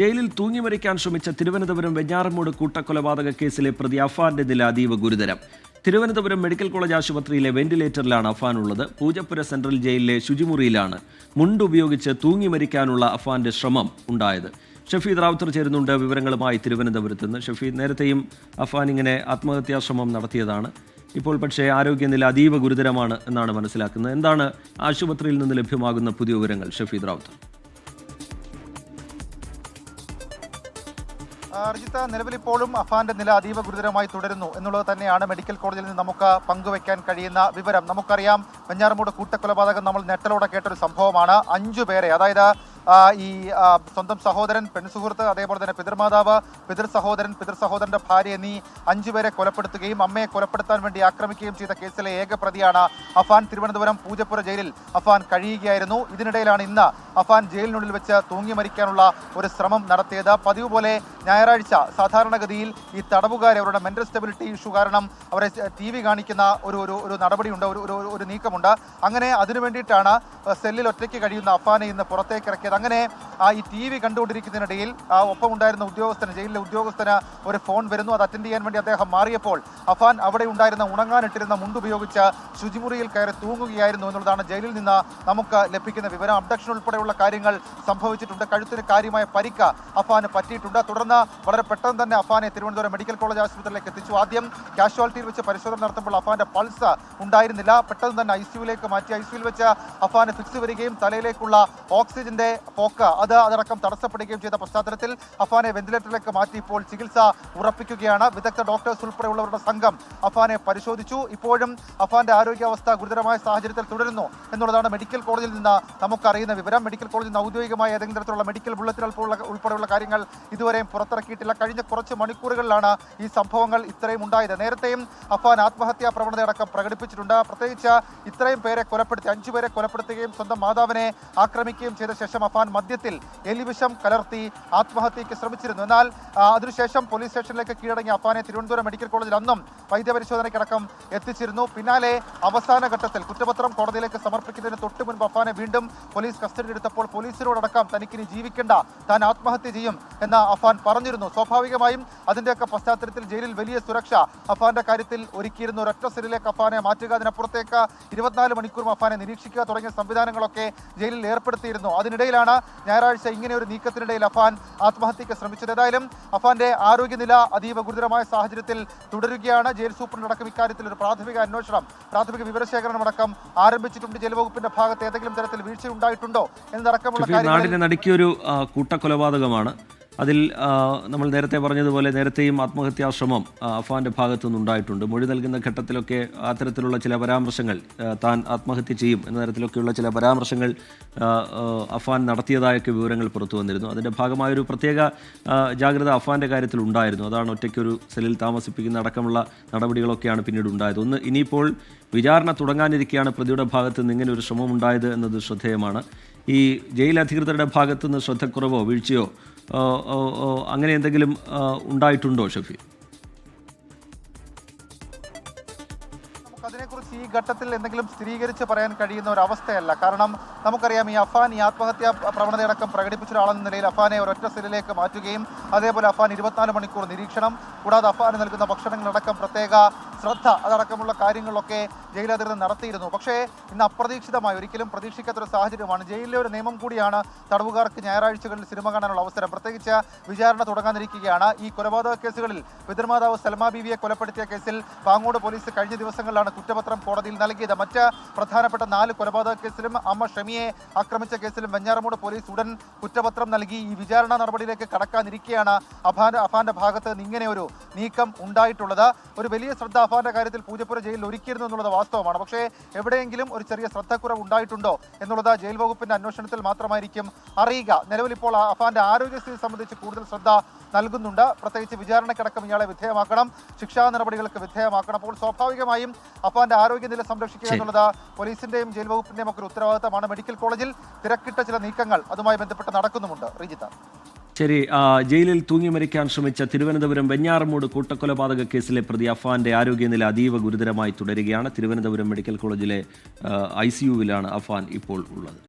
ജയിലിൽ തൂങ്ങിമരിക്കാൻ ശ്രമിച്ച തിരുവനന്തപുരം വെഞ്ഞാറമൂട് കൂട്ടക്കൊലപാതക കേസിലെ പ്രതി അഫാന്റെ നില അതീവ ഗുരുതരം. തിരുവനന്തപുരം മെഡിക്കൽ കോളേജ് ആശുപത്രിയിലെ വെന്റിലേറ്ററിലാണ് അഫാൻ ഉള്ളത്. പൂജപ്പുര സെൻട്രൽ ജയിലിലെ ശുചിമുറിയിലാണ് മുണ്ടുപയോഗിച്ച് തൂങ്ങിമരിക്കാനുള്ള അഫാന്റെ ശ്രമം ഉണ്ടായത്. ഷഫീദ് റാവുത്തർ ചേരുന്നുണ്ട് വിവരങ്ങളുമായി തിരുവനന്തപുരത്ത് നിന്ന്. ഷഫീദ്, നേരത്തെയും അഫാൻ ഇങ്ങനെ ആത്മഹത്യാശ്രമം നടത്തിയതാണ്. ഇപ്പോൾ പക്ഷേ ആരോഗ്യനില അതീവ ഗുരുതരമാണ് എന്നാണ് മനസ്സിലാക്കുന്നത്. എന്താണ് ആശുപത്രിയിൽ നിന്ന് ലഭ്യമാകുന്ന പുതിയ വിവരങ്ങൾ? ഷഫീദ് റാവുത്തർ. അർജിത്ത, നിലവിലിപ്പോഴും അഫാന്റെ നില അതീവ ഗുരുതരമായി തുടരുന്നു എന്നുള്ളത് തന്നെയാണ് മെഡിക്കൽ കോളേജിൽ നിന്ന് നമുക്ക് പങ്കുവയ്ക്കാൻ കഴിയുന്ന വിവരം. നമുക്കറിയാം, വെഞ്ഞാറമൂട് കൂട്ടക്കൊലപാതകം നമ്മൾ നെട്ടലോടെ കേട്ടൊരു സംഭവമാണ്. 5 പേരെ, അതായത് ഈ സ്വന്തം സഹോദരൻ, പെൺസുഹൃത്ത്, അതേപോലെ തന്നെ പിതൃമാതാവ്, പിതൃ സഹോദരന്റെ ഭാര്യ എന്നീ 5 പേരെ കൊലപ്പെടുത്തുകയും അമ്മയെ കൊലപ്പെടുത്താൻ വേണ്ടി ആക്രമിക്കുകയും ചെയ്ത കേസിലെ ഏക പ്രതിയാണ് അഫാൻ. തിരുവനന്തപുരം പൂജപ്പുര ജയിലിൽ അഫാൻ കഴിയുകയായിരുന്നു. ഇതിനിടയിലാണ് ഇന്ന് അഫാൻ ജയിലിനുള്ളിൽ വെച്ച് തൂങ്ങി മരിക്കാനുള്ള ഒരു ശ്രമം നടത്തിയത്. പതിവ് പോലെ ഞായറാഴ്ച സാധാരണഗതിയിൽ ഈ തടവുകാരെ അവരുടെ മെന്റൽ സ്റ്റെബിലിറ്റി ഇഷ്യൂ കാരണം അവരെ TV കാണിക്കുന്ന ഒരു നടപടിയുണ്ട്, ഒരു നീക്കമുണ്ട്. അങ്ങനെ അതിനു വേണ്ടിയിട്ടാണ് സെല്ലിൽ ഒറ്റയ്ക്ക് കഴിയുന്ന അഫാനെ ഇന്ന് പുറത്തേക്ക് ഇറക്കിയത്. അങ്ങനെ ഈ TV കണ്ടുകൊണ്ടിരിക്കുന്നതിനിടയിൽ ഒപ്പം ഉണ്ടായിരുന്ന ഉദ്യോഗസ്ഥന്, ജയിലിലെ ഉദ്യോഗസ്ഥന് ഒരു ഫോൺ വരുന്നു. അത് അറ്റൻഡ് ചെയ്യാൻ വേണ്ടി അദ്ദേഹം മാറിയപ്പോൾ അഫാൻ അവിടെ ഉണ്ടായിരുന്ന ഉണങ്ങാനിട്ടിരുന്ന മുണ്ടുപയോഗിച്ച് ശുചിമുറിയിൽ കയറി തൂങ്ങുകയായിരുന്നു എന്നുള്ളതാണ് ജയിലിൽ നിന്ന് നമുക്ക് ലഭിക്കുന്ന വിവരം. അബ്ഡക്ഷൻ ഉൾപ്പെടെയുള്ള കാര്യങ്ങൾ സംഭവിച്ചിട്ടുണ്ട്. കഴുത്തിന് കാര്യമായ പരിക്ക് അഫാന് പറ്റിയിട്ടുണ്ട്. തുടർന്ന് വളരെ പെട്ടെന്ന് തന്നെ അഫാനെ തിരുവനന്തപുരം മെഡിക്കൽ കോളേജ് ആശുപത്രിയിലേക്ക് എത്തിച്ചു. ആദ്യം കാഷ്വാലിറ്റിയിൽ വെച്ച് പരിശോധന നടത്തുമ്പോൾ അഫാന്റെ പൾസ് ഉണ്ടായിരുന്നില്ല. പെട്ടെന്ന് തന്നെ ICUവിലേക്ക് മാറ്റി. ICUവിൽ വെച്ച് അഫാന് ഫിക്സ് വരികയും തലയിലേക്കുള്ള ഓക്സിജന്റെ പോക്ക് അതടക്കം തടസ്സപ്പെടുകയും ചെയ്ത പശ്ചാത്തലത്തിൽ അഫാനെ വെന്റിലേറ്ററിലേക്ക് മാറ്റി ഇപ്പോൾ ചികിത്സ ഉറപ്പിക്കുകയാണ്. വിദഗ്ധ ഡോക്ടേഴ്സ് ഉൾപ്പെടെയുള്ളവരുടെ സംഘം അഫാനെ പരിശോധിച്ചു. ഇപ്പോഴും അഫാന്റെ ആരോഗ്യാവസ്ഥ ഗുരുതരമായ സാഹചര്യത്തിൽ തുടരുന്നു എന്നുള്ളതാണ് മെഡിക്കൽ കോളേജിൽ നിന്ന് നമുക്കറിയുന്ന വിവരം. മെഡിക്കൽ കോളേജിൽ നിന്ന് ഔദ്യോഗികമായ ഏതെങ്കിലും തരത്തിലുള്ള മെഡിക്കൽ ബുള്ളറ്റിൻ ഉൾപ്പെടെയുള്ള കാര്യങ്ങൾ ഇതുവരെയും പുറത്തിറക്കിയിട്ടില്ല. കഴിഞ്ഞ കുറച്ച് മണിക്കൂറുകളിലാണ് ഈ സംഭവങ്ങൾ ഇത്രയും ഉണ്ടായത്. നേരത്തെയും അഫാൻ ആത്മഹത്യാ പ്രവണതയടക്കം പ്രകടിപ്പിച്ചിട്ടുണ്ട്. പ്രത്യേകിച്ച് ഇത്രയും പേരെ കൊലപ്പെടുത്തി, 5 പേരെ കൊലപ്പെടുത്തുകയും സ്വന്തം മാതാവിനെ ആക്രമിക്കുകയും ചെയ്ത ശേഷം അഫാൻ മദ്യത്തിൽ എലിവിഷം കലർത്തി ആത്മഹത്യയ്ക്ക് ശ്രമിച്ചിരുന്നു. എന്നാൽ അതിനുശേഷം പോലീസ് സ്റ്റേഷനിലേക്ക് കീഴടങ്ങിയ അഫാനെ തിരുവനന്തപുരം മെഡിക്കൽ കോളേജിൽ അന്നും വൈദ്യപരിശോധനയ്ക്കടക്കം എത്തിച്ചിരുന്നു. പിന്നാലെ അവസാന ഘട്ടത്തിൽ കുറ്റപത്രം കോടതിയിലേക്ക് സമർപ്പിക്കുന്നതിന് തൊട്ട് മുൻപ് അഫാനെ വീണ്ടും പോലീസ് കസ്റ്റഡിയിലെടുത്തപ്പോൾ പോലീസിനോടടക്കം തനിക്കിനി ജീവിക്കേണ്ട, താൻ ആത്മഹത്യ ചെയ്യും എന്ന് അഫാൻ പറഞ്ഞിരുന്നു. സ്വാഭാവികമായും അതിൻ്റെയൊക്കെ പശ്ചാത്തലത്തിൽ ജയിലിൽ വലിയ സുരക്ഷ അഫാന്റെ കാര്യത്തിൽ ഒരുക്കിയിരുന്നു. ഒരൊറ്റ സെല്ലിലേക്ക് അഫാനെ മാറ്റുക, അതിനപ്പുറത്തേക്ക് 24 മണിക്കൂറും അഫാനെ നിരീക്ഷിക്കുക തുടങ്ങിയ സംവിധാനങ്ങളൊക്കെ ജയിലിൽ ഏർപ്പെടുത്തിയിരുന്നു. അതിനിടയിലാണ് ഞായറാഴ്ച ഇങ്ങനെ ഒരു നീക്കത്തിനിടയിൽ അഫാൻ ആത്മഹത്യയ്ക്ക് ശ്രമിച്ചത്. ഏതായാലും അഫാന്റെ ആരോഗ്യനില അതീവ ഗുരുതരമായ സാഹചര്യത്തിൽ തുടരുകയാണ്. ജയിൽ സൂപ്രണ്ടടക്കം ഇക്കാര്യത്തിൽ ഒരു പ്രാഥമിക അന്വേഷണം, പ്രാഥമിക വിവരശേഖരണം അടക്കം ആരംഭിച്ചിട്ടുണ്ട്. ജയിൽ വകുപ്പിന്റെ ഭാഗത്ത് ഏതെങ്കിലും തരത്തിൽ വീഴ്ച ഉണ്ടായിട്ടുണ്ടോ എന്നതടക്കമുള്ള നാടിനെ നടുക്കിയൊരു കൂട്ടക്കൊലപാതകമാണ്. അതിൽ നമ്മൾ നേരത്തെ പറഞ്ഞതുപോലെ നേരത്തെയും ആത്മഹത്യാശ്രമം അഫാന്റെ ഭാഗത്തു നിന്നുണ്ടായിട്ടുണ്ട്. മൊഴി നൽകുന്ന ഘട്ടത്തിലൊക്കെ അത്തരത്തിലുള്ള ചില പരാമർശങ്ങൾ, താൻ ആത്മഹത്യ ചെയ്യും എന്ന തരത്തിലൊക്കെയുള്ള ചില പരാമർശങ്ങൾ അഫാൻ നടത്തിയതായൊക്കെ വിവരങ്ങൾ പുറത്തു വന്നിരുന്നു. അതിൻ്റെ ഭാഗമായൊരു പ്രത്യേക ജാഗ്രത അഫാന്റെ കാര്യത്തിൽ ഉണ്ടായിരുന്നു. അതാണ് ഒറ്റയ്ക്കൊരു സെല്ലിൽ താമസിപ്പിക്കുന്ന അടക്കമുള്ള നടപടികളൊക്കെയാണ് പിന്നീട് ഉണ്ടായത്. ഇനിയിപ്പോൾ വിചാരണ തുടങ്ങാനിരിക്കെയാണ് പ്രതിയുടെ ഭാഗത്ത് നിന്ന് ഇങ്ങനെ ഒരു ശ്രമം ഉണ്ടായത് എന്നത് ശ്രദ്ധേയമാണ്. ഈ ജയിൽ അധികൃതരുടെ ഭാഗത്തു നിന്ന് ശ്രദ്ധക്കുറവോ വീഴ്ചയോ അങ്ങനെ എന്തെങ്കിലും ഉണ്ടായിട്ടുണ്ടോ ഷഫി? അതിനെക്കുറിച്ച് ഈ ഘട്ടത്തിൽ എന്തെങ്കിലും സ്ഥിരീകരിച്ച് പറയാൻ കഴിയുന്ന ഒരു അവസ്ഥയല്ല. കാരണം നമുക്കറിയാം, ഈ അഫാൻ ഈ ആത്മഹത്യാ പ്രവണതയടക്കം പ്രകടിപ്പിച്ച ഒരാളെന്ന നിലയിൽ അഫാനെ ഒരൊറ്റ സെല്ലിലേക്ക് മാറ്റുകയും അതേപോലെ അഫാൻ 24 മണിക്കൂർ നിരീക്ഷണം, കൂടാതെ അഫാന് നൽകുന്ന ഭക്ഷണങ്ങളടക്കം പ്രത്യേക ശ്രദ്ധ, അതടക്കമുള്ള കാര്യങ്ങളൊക്കെ ജയിലധികൃതർ നടത്തിയിരുന്നു. പക്ഷേ ഇന്ന് അപ്രതീക്ഷിതമായി, ഒരിക്കലും പ്രതീക്ഷിക്കാത്തൊരു സാഹചര്യമാണ്. ജയിലിലെ ഒരു നിയമം കൂടിയാണ് തടവുകാർക്ക് ഞായറാഴ്ചകളിൽ സിനിമ കാണാനുള്ള അവസരം. പ്രത്യേകിച്ച് വിചാരണ തുടങ്ങാനിരിക്കുകയാണ്. ഈ കൊലപാതക കേസുകളിൽ പിതൃമാതാവ് സൽമാ ബീവിയെ കൊലപ്പെടുത്തിയ കേസിൽ പാങ്ങോട് പോലീസ് കഴിഞ്ഞ ദിവസങ്ങളിലാണ് കുറ്റപത്രം കോടതിയിൽ നൽകിയത്. മറ്റ് പ്രധാനപ്പെട്ട 4 കൊലപാതക കേസിലും അമ്മ ഷമിയെ ആക്രമിച്ച കേസിലും വെഞ്ഞാറമൂട് പോലീസ് ഉടൻ കുറ്റപത്രം നൽകി. ഈ വിചാരണ നടപടിയിലേക്ക് കടക്കാനിരിക്കെയാണ് അഫാന്റെ ഭാഗത്ത് നിന്ന് ഇങ്ങനെ ഒരു നീക്കം ഉണ്ടായിട്ടുള്ളത്. ഒരു വലിയ ശ്രദ്ധ അഫാന്റെ കാര്യത്തിൽ പൂജപ്പുര ജയിലിൽ ഒരുക്കിയിരുന്നു എന്നുള്ളത് വാസ്തവമാണ്. പക്ഷേ എവിടെയെങ്കിലും ഒരു ചെറിയ ശ്രദ്ധക്കുറവ് ഉണ്ടായിട്ടുണ്ടോ എന്നുള്ളത് ജയിൽ വകുപ്പിന്റെ അന്വേഷണത്തിൽ മാത്രമായിരിക്കും അറിയുക. നിലവിൽ ഇപ്പോൾ അഫാന്റെ ആരോഗ്യസ്ഥിതി സംബന്ധിച്ച് കൂടുതൽ ശ്രദ്ധ നൽകുന്നുണ്ട്. പ്രത്യേകിച്ച് വിചാരണക്കടക്കം ഇയാളെ വിധേയമാക്കണം, ശിക്ഷാ നടപടികൾക്ക് വിധേയമാക്കണം. അപ്പോൾ സ്വാഭാവികമായും അഫാന്റെ ആരോഗ്യനില സംരക്ഷിക്കുക എന്നുള്ളത് പോലീസിന്റെയും ജയിൽ വകുപ്പിന്റെയും ഒക്കെ ഒരു ഉത്തരവാദിത്തമാണ്. മെഡിക്കൽ കോളേജിൽ തിരക്കിട്ട ചില നീക്കങ്ങൾ അതുമായി ബന്ധപ്പെട്ട് നടക്കുന്നുമുണ്ട്. റിജിത്ത, ശരി. ജയിലിൽ തൂങ്ങി മരിക്കാൻ ശ്രമിച്ച തിരുവനന്തപുരം വെഞ്ഞാറമൂട് കൂട്ടക്കൊലപാതക കേസിലെ പ്രതി അഫാന്റെ ആരോഗ്യനില അതീവ ഗുരുതരമായി തുടരുകയാണ്. തിരുവനന്തപുരം മെഡിക്കൽ കോളേജിലെ ICUവിലാണ് അഫാൻ ഇപ്പോൾ ഉള്ളത്.